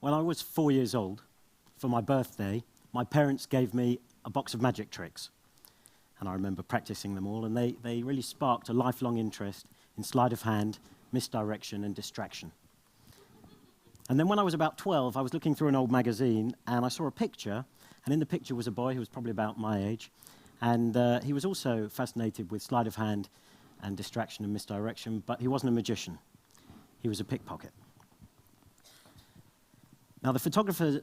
When I was 4 years old, for my birthday, my parents gave me a box of magic tricks. And I remember practicing them all, and they really sparked a lifelong interest in sleight of hand, misdirection, and distraction. And then when I was about 12, I was looking through an old magazine, and I saw a picture, and in the picture was a boy who was probably about my age, and he was also fascinated with sleight of hand and distraction and misdirection, but he wasn't a magician. He was a pickpocket. Now, the photographer's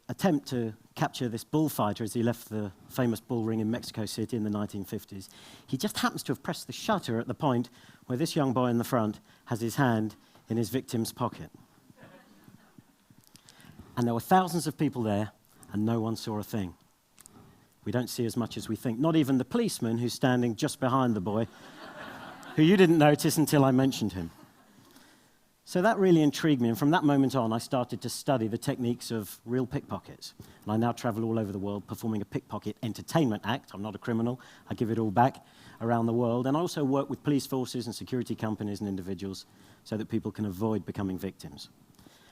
attempt to capture this bullfighter as he left the famous bull ring in Mexico City in the 1950s, he just happens to have pressed the shutter at the point where this young boy in the front has his hand in his victim's pocket. And there were thousands of people there, and no one saw a thing. We don't see as much as we think. Not even the policeman who's standing just behind the boy, who you didn't notice until I mentioned him. So that really intrigued me, and from that moment on, I started to study the techniques of real pickpockets. And I now travel all over the world performing a pickpocket entertainment act. I'm not a criminal. I give it all back around the world. And I also work with police forces and security companies and individuals so that people can avoid becoming victims.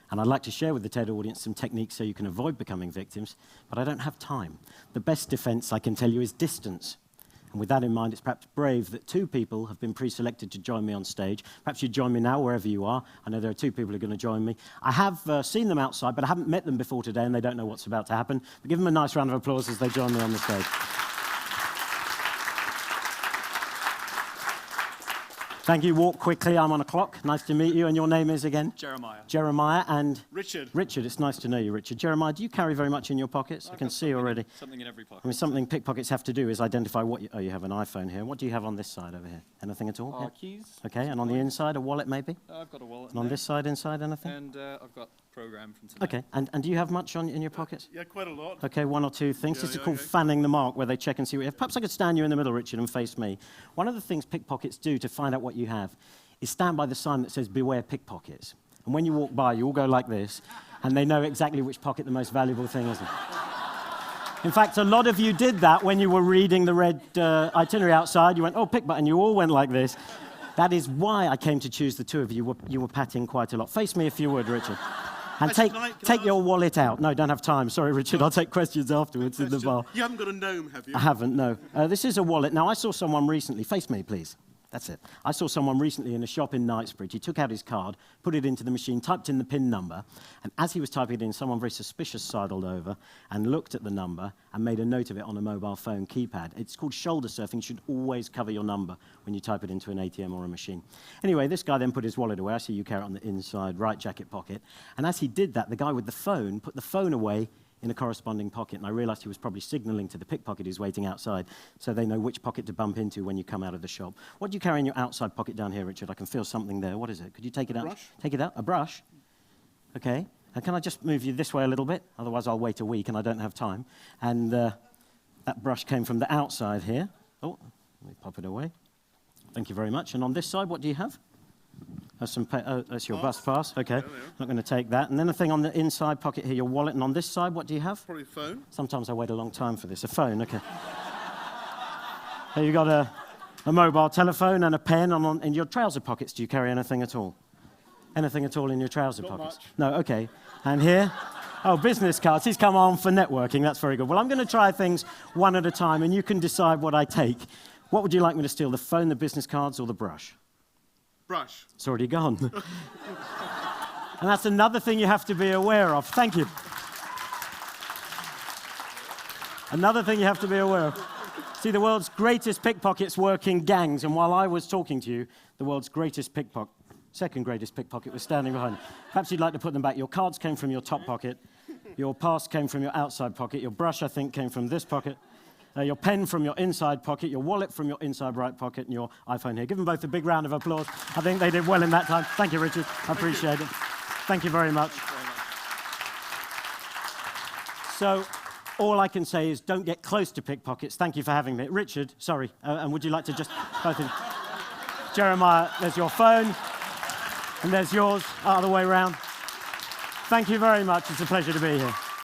And I'd like to share with the TED audience some techniques so you can avoid becoming victims, but I don't have time. The best defense, I can tell you, is distance. And with that in mind, it's perhaps brave that 2 people have been pre-selected to join me on stage. Perhaps you join me now, wherever you are. I know there are 2 people who are going to join me. I have seen them outside, but I haven't met them before today, and they don't know what's about to happen. But give them a nice round of applause as they join me on the stage. Thank you. Walk quickly. I'm on a clock. Nice to meet you. And your name is again? Jeremiah. Jeremiah and? Richard. Richard. It's nice to know you, Richard. Jeremiah, do you carry very much in your pockets? I can see already. Something in every pocket. I mean, something pickpockets have to do is identify what you... Oh, you have an iPhone here. What do you have on this side over here? Anything at all? Keys. Okay, and on the inside, a wallet maybe? I've got a wallet. And on this side, inside, anything? And I've got a program from today. Okay, and do you have much in your pockets? Yeah, quite a lot. Okay, 1 or 2 things. Yeah, This is yeah, called okay. fanning the mark, where they check and see what you have. Perhaps I could stand you in the middle, Richard, and face me. One of the things pickpockets do to find out what you have is stand by the sign that says, "Beware pickpockets." And when you walk by, you all go like this, and they know exactly which pocket the most valuable thing is in. In fact, a lot of you did that when you were reading the red itinerary outside. You went, "Oh, pickpocket," and you all went like this. That is why I came to choose the 2 of you. You were patting quite a lot. Face me if you would, Richard. And take your wallet out. No, don't have time. Sorry, Richard. I'll take questions afterwards in the bar. You haven't got a gnome, have you? I haven't, no. This is a wallet. Now, I saw someone recently. Face me, please. That's it. I saw someone recently in a shop in Knightsbridge. He took out his card, put it into the machine, typed in the PIN number, and as he was typing it in, someone very suspicious sidled over and looked at the number and made a note of it on a mobile phone keypad. It's called shoulder surfing. You should always cover your number when you type it into an ATM or a machine. Anyway, this guy then put his wallet away. I see you carry it on the inside right jacket pocket. And as he did that, the guy with the phone put the phone away in a corresponding pocket, and I realized he was probably signaling to the pickpocket who's waiting outside, so they know which pocket to bump into when you come out of the shop. What do you carry in your outside pocket down here, Richard? I can feel something there. What is it? Could you take it out? A brush. Take it out? A brush? Okay. And can I just move you this way a little bit? Otherwise I'll wait a week and I don't have time. And that brush came from the outside here. Oh, let me pop it away. Thank you very much. And on this side, what do you have? That's your bus pass. Okay, not going to take that. And then a thing on the inside pocket here, your wallet. And on this side, what do you have? Probably a phone. Sometimes I wait a long time for this. A phone, okay. So you've got a mobile telephone and a pen. And in your trouser pockets, do you carry anything at all? Anything at all in your trouser pockets? Much. No, okay. And here? Oh, business cards. He's come on for networking. That's very good. Well, I'm going to try things one at a time, and you can decide what I take. What would you like me to steal, the phone, the business cards, or the brush? Brush. It's already gone. And that's another thing you have to be aware of. Thank you. Another thing you have to be aware of. See, the world's greatest pickpockets work in gangs, and while I was talking to you, the world's greatest pickpocket, second greatest pickpocket, was standing behind you. Perhaps you'd like to put them back. Your cards came from your top pocket. Your pass came from your outside pocket. Your brush, I think, came from this pocket. Your pen from your inside pocket, your wallet from your inside right pocket, and your iPhone here. Give them both a big round of applause. I think they did well in that time. Thank you, Richard. I appreciate it. Thank you very much. So all I can say is don't get close to pickpockets. Thank you for having me. Richard, sorry, and would you like to just both in? Jeremiah, there's your phone, and there's yours, other way around. Thank you very much. It's a pleasure to be here.